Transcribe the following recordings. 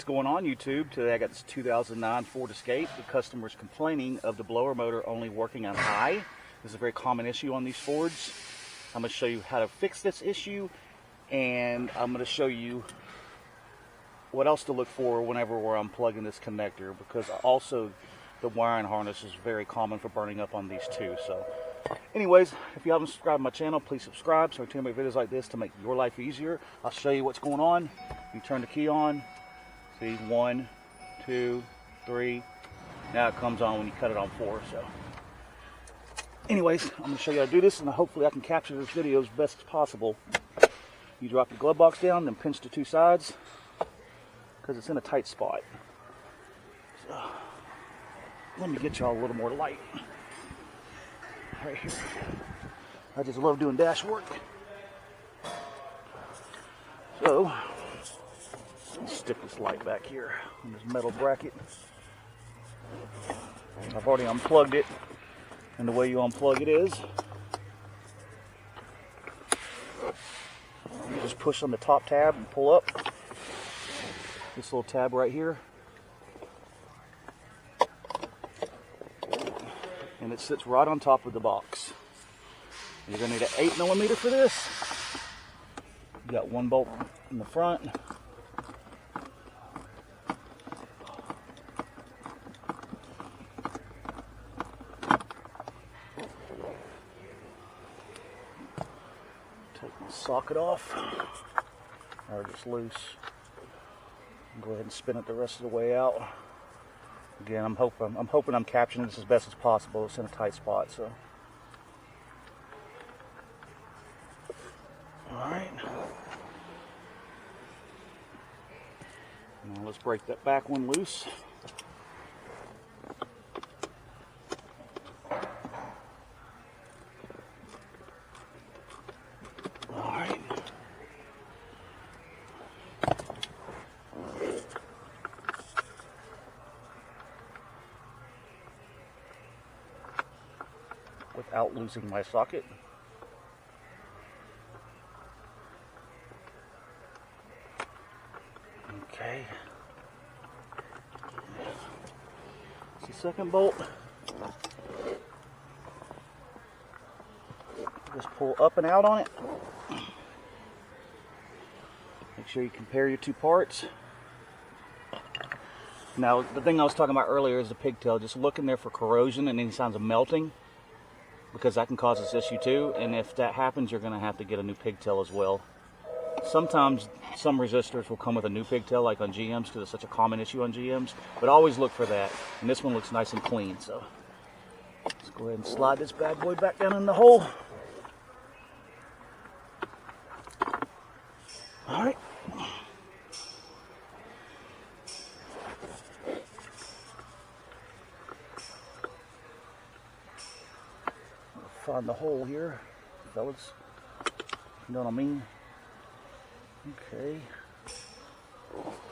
going on, YouTube? Today I got this 2009 Ford Escape. The customer's complaining of the blower motor only working on high. This is a very common issue on these Fords. I'm going to show you how to fix this issue, and I'm going to show you what else to look for whenever we're unplugging this connector, because also the wiring harness is very common for burning up on these too. So anyways, if you haven't subscribed to my channel, please subscribe so I can make videos like this to make your life easier. I'll show you what's going on. You turn the key on. See, 1, 2, 3. Now it comes on when you cut it on 4. So anyways, I'm going to show you how to do this, and hopefully I can capture this video as best as possible. You drop your glove box down, then pinch the two sides, because it's in a tight spot. So let me get y'all a little more light. Right here. I just love doing dash work. So let's stick this light back here on this metal bracket. I've already unplugged it, and the way you unplug it is you just push on the top tab and pull up this little tab right here, and it sits right on top of the box. You're going to need an 8mm for this. You got one bolt in the front. Take the socket off, or just loose. Go ahead and spin it the rest of the way out. Again, I'm hoping I'm capturing this as best as possible. It's in a tight spot, so. All right. Now let's break that back one loose. All right. Without losing my socket. Okay. It's the second bolt. Just pull up and out on it. Make sure you compare your two parts. Now, the thing I was talking about earlier is the pigtail. Just look in there for corrosion and any signs of melting, because that can cause this issue too. And if that happens, you're going to have to get a new pigtail as well. Sometimes some resistors will come with a new pigtail, like on GMs, because it's such a common issue on GMs. But always look for that. And this one looks nice and clean. So let's go ahead and slide this bad boy back down in the hole. All right. Find the hole here, fellas. You know what I mean? Okay.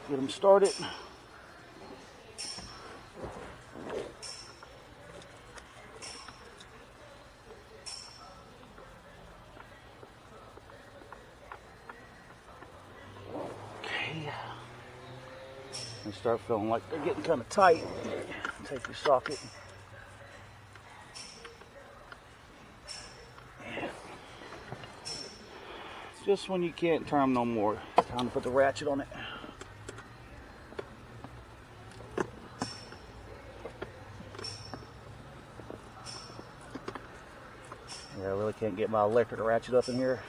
Get them started. Okay. They start feeling like they're getting kind of tight. Take your socket. Just when you can't turn them no more, it's time to put the ratchet on it. Yeah, I really can't get my electric ratchet up in here.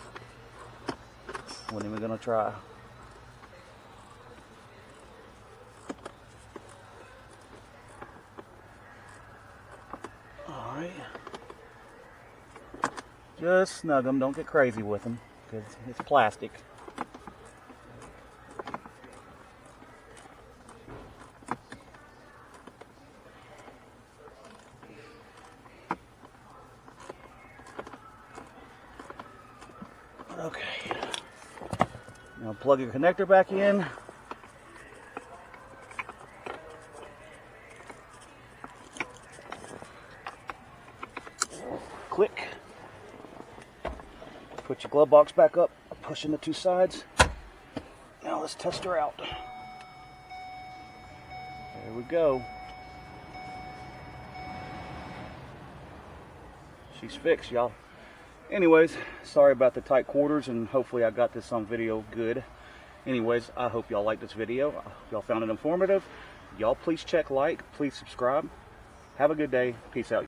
Wasn't even gonna try. All right. Just snug them. Don't get crazy with them, because it's plastic. Okay. Now plug your connector back in. Click. Put your glove box back up, pushing the two sides. Now let's test her out. There we go. She's fixed, y'all. Anyways, sorry about the tight quarters, and hopefully I got this on video good. Anyways, I hope y'all liked this video. Y'all found it informative. Y'all please check like, please subscribe. Have a good day. Peace out.